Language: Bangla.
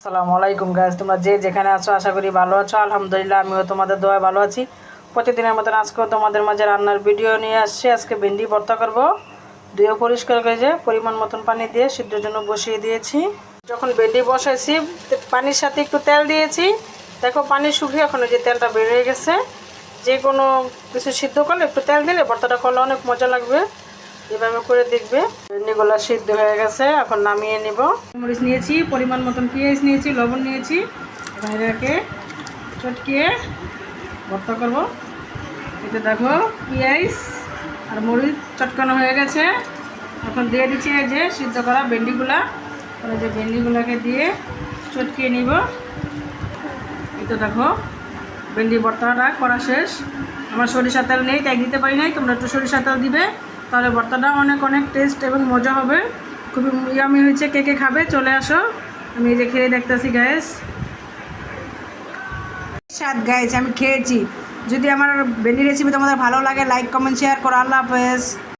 আসসালামু আলাইকুম গাইস, তোমরা যে যেখানে আছো আশা করি ভালো আছো। আলহামদুলিল্লাহ আমিও তোমাদের দোয়ায় ভালো আছি। প্রতিদিনের মতন আজকেও তোমাদের মাঝে রান্নার ভিডিও নিয়ে আসছি। আজকে ভেন্ডি ভর্তা করব। ধুয়ে পরিষ্কার করে যে পরিমাণ মতন পানি দিয়ে সিদ্ধর জন্য বসিয়ে দিয়েছি। যখন ভেন্ডি বসাইছি পানির সাথে একটু তেল দিয়েছি। দেখো পানি শুকিয়ে এখন যে তেলটা বের হয়ে গেছে। যে কোনো কিছু সিদ্ধ করলে একটু তেল দিলে ভর্তাটা করলে অনেক মজা লাগবে। এভাবে করে দেখবে। ভেন্ডিগুলো সিদ্ধ হয়ে গেছে, এখন নামিয়ে নিব। মরিচ নিয়েছি, পরিমাণ মতন পেঁয়াজ নিয়েছি, লবণ নিয়েছি। এখন এটাকে চটকিয়ে ভর্তা করব। এতে দেখো পেঁয়াজ আর মরিচ চটকানো হয়ে গেছে। এখন দিয়ে দিচ্ছি এই যে সিদ্ধ করা ভেন্ডিগুলা। এই যে ভেন্ডিগুলোকে দিয়ে চটকিয়ে নিব। এটা দেখো ভেন্ডি ভর্তাটা করা শেষ। আমার সরিষা তেল নেই তাই দিতে পারি নাই, তোমরা একটু সরিষা তেল দিবে, তাহলে ভর্তাটা অনেক টেস্ট এবং মজা হবে। খুবই ইয়ামি হয়েছে। কে কে খাবে চলে আসো। আমি এই যে খেয়ে দেখতেছি গাইস। স্বাদ গাইস, আমি খেয়েছি। যদি আমার ভেন্ডি রেসিপি তোমাদের ভালো লাগে লাইক কমেন্ট শেয়ার করো। আল্লাহ হাফেজ।